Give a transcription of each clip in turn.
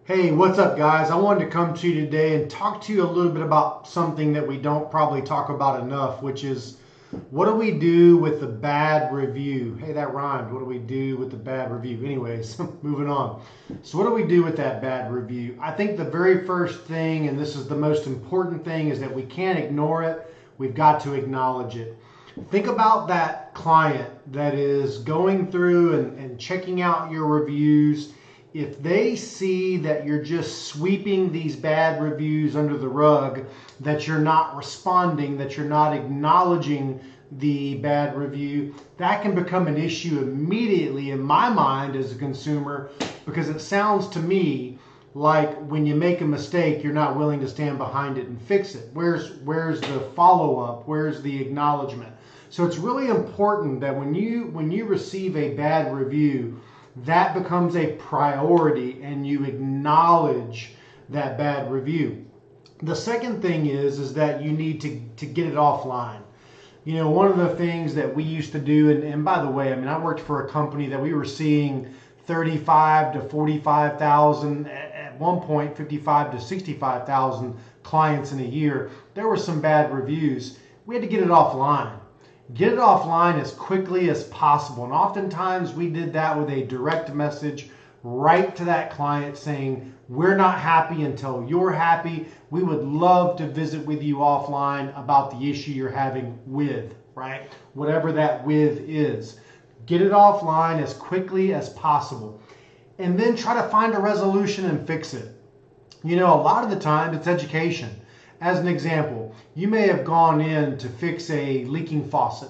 Hey, what's up, guys? I wanted to come to you today and talk to you a little bit about something that we don't probably talk about enough, which is what do we do with the bad review? Hey, that rhymed. What do we do with the bad review? Anyways, moving on. So, what do we do with that bad review? I think the very first thing, and this is the most important thing, is that we can't ignore it. We've got to acknowledge it. Think about that client that is going through and checking out your reviews. If they see that you're just sweeping these bad reviews under the rug, that you're not responding, that you're not acknowledging the bad review, that can become an issue immediately in my mind as a consumer, because it sounds to me like when you make a mistake, you're not willing to stand behind it and fix it. Where's the follow up? Where's the acknowledgement? So it's really important that when you receive a bad review, that becomes a priority and you acknowledge that bad review. The second thing is that you need to get it offline. You know, one of the things that we used to do, and by the way, I mean, I worked for a company that we were seeing 35 to 45,000, at one point 55 to 65,000 clients in a year. There were some bad reviews. We had to get it offline. Get it offline as quickly as possible. And oftentimes we did that with a direct message right to that client saying, we're not happy until you're happy. We would love to visit with you offline about the issue you're having with, right? Whatever that with is. Get it offline as quickly as possible. And then try to find a resolution and fix it. You know, a lot of the time it's education. As an example, you may have gone in to fix a leaking faucet.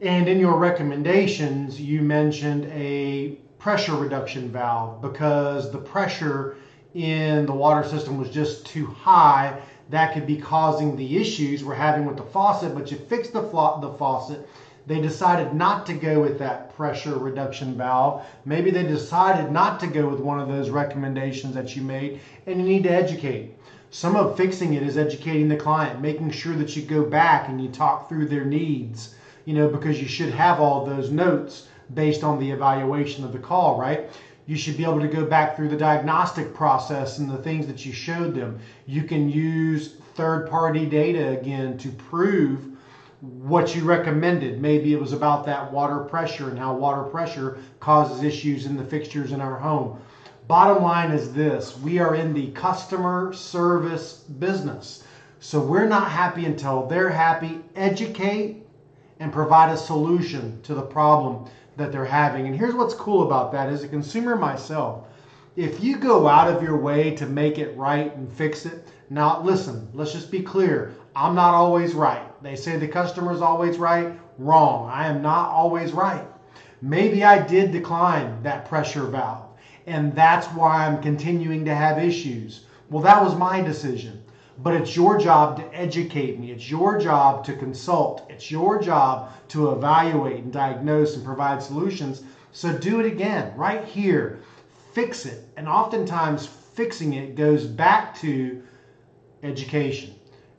And in your recommendations, you mentioned a pressure reduction valve because the pressure in the water system was just too high. That could be causing the issues we're having with the faucet, but you fixed the faucet. They decided not to go with that pressure reduction valve. Maybe they decided not to go with one of those recommendations that you made, and you need to educate. Some of fixing it is educating the client, making sure that you go back and you talk through their needs, you know, because you should have all those notes based on the evaluation of the call, right? You should be able to go back through the diagnostic process and the things that you showed them. You can use third-party data again to prove what you recommended. Maybe it was about that water pressure and how water pressure causes issues in the fixtures in our home. Bottom line is this: we are in the customer service business. So we're not happy until they're happy. Educate and provide a solution to the problem that they're having. And here's what's cool about that. As a consumer myself, if you go out of your way to make it right and fix it, now listen, let's just be clear. I'm not always right. They say the customer's always right. Wrong. I am not always right. Maybe I did decline that pressure valve, and that's why I'm continuing to have issues. Well, that was my decision. But it's your job to educate me. It's your job to consult. It's your job to evaluate and diagnose and provide solutions. So do it again, right here. Fix it. And oftentimes fixing it goes back to education.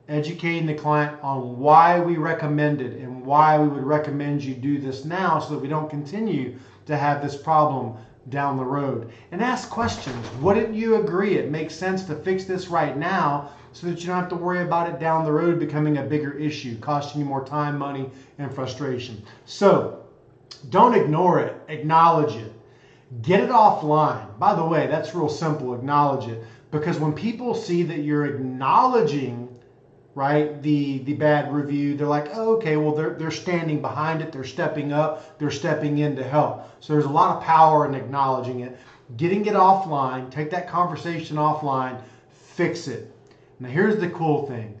Educating the client on why we recommend it and why we would recommend you do this now so that we don't continue to have this problem down the road. And ask questions. Wouldn't you agree it makes sense to fix this right now so that you don't have to worry about it down the road becoming a bigger issue, costing you more time, money, and frustration? So don't ignore it. Acknowledge it. Get it offline. By the way, that's real simple. Acknowledge it. Because when people see that you're acknowledging, right, the bad review, they're like, oh, okay, well, they're standing behind it, they're stepping up, they're stepping in to help. So there's a lot of power in acknowledging it. Getting it offline, take that conversation offline, fix it. Now here's the cool thing.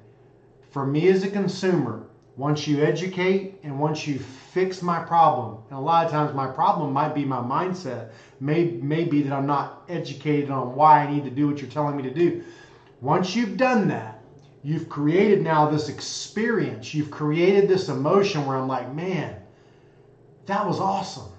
For me as a consumer, once you educate and once you fix my problem, and a lot of times my problem might be my mindset, may be that I'm not educated on why I need to do what you're telling me to do. Once you've done that, you've created now this experience. You've created this emotion where I'm like, man, that was awesome.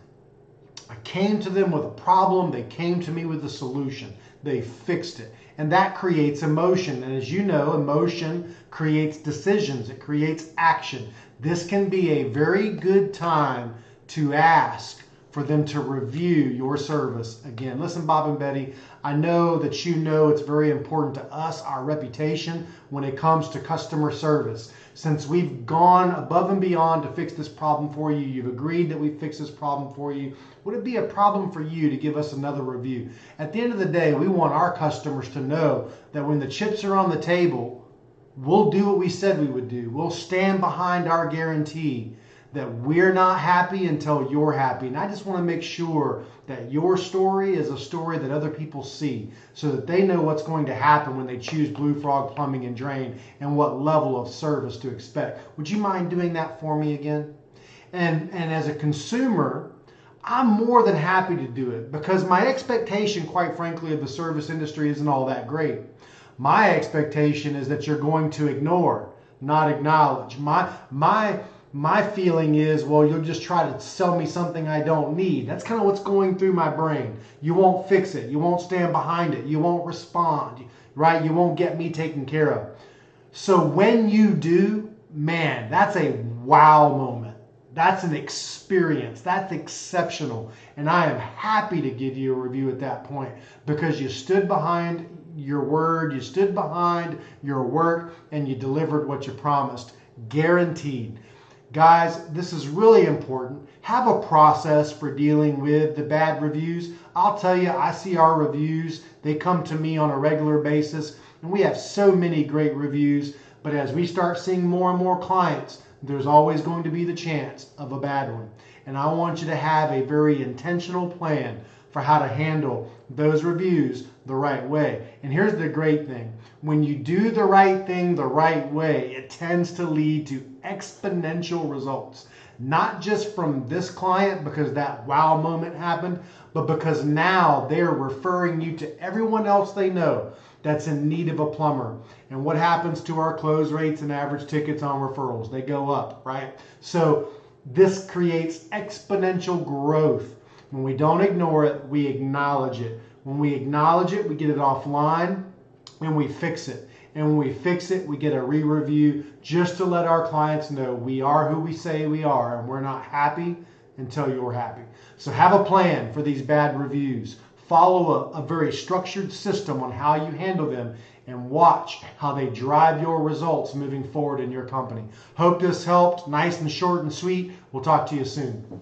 I came to them with a problem. They came to me with a solution. They fixed it. And that creates emotion. And as you know, emotion creates decisions. It creates action. This can be a very good time to ask for them to review your service. Again, listen, Bob and Betty, I know that you know it's very important to us, our reputation, when it comes to customer service. Since we've gone above and beyond to fix this problem for you, you've agreed that we fix this problem for you, would it be a problem for you to give us another review? At the end of the day, we want our customers to know that when the chips are on the table, we'll do what we said we would do. We'll stand behind our guarantee that we're not happy until you're happy. And I just want to make sure that your story is a story that other people see so that they know what's going to happen when they choose Blue Frog Plumbing and Drain and what level of service to expect. Would you mind doing that for me again? And as a consumer, I'm more than happy to do it because my expectation, quite frankly, of the service industry isn't all that great. My expectation is that you're going to ignore, not acknowledge. My feeling is, well, you'll just try to sell me something I don't need. That's kind of what's going through my brain. You won't fix it. You won't stand behind it. You won't respond, right? You won't get me taken care of. So when you do, man, that's a wow moment. That's an experience. That's exceptional. And I am happy to give you a review at that point because you stood behind your word, you stood behind your work, and you delivered what you promised. Guaranteed. Guys, this is really important. Have a process for dealing with the bad reviews. I'll tell you, I see our reviews. They come to me on a regular basis, and we have so many great reviews. But as we start seeing more and more clients, there's always going to be the chance of a bad one. And I want you to have a very intentional plan for how to handle those reviews the right way. And here's the great thing. When you do the right thing the right way, it tends to lead to exponential results. Not just from this client because that wow moment happened, but because now they're referring you to everyone else they know that's in need of a plumber. And what happens to our close rates and average tickets on referrals? They go up, right? So this creates exponential growth. When we don't ignore it, we acknowledge it. When we acknowledge it, we get it offline and we fix it. And when we fix it, we get a re-review just to let our clients know we are who we say we are and we're not happy until you're happy. So have a plan for these bad reviews. Follow a very structured system on how you handle them and watch how they drive your results moving forward in your company. Hope this helped. Nice and short and sweet. We'll talk to you soon.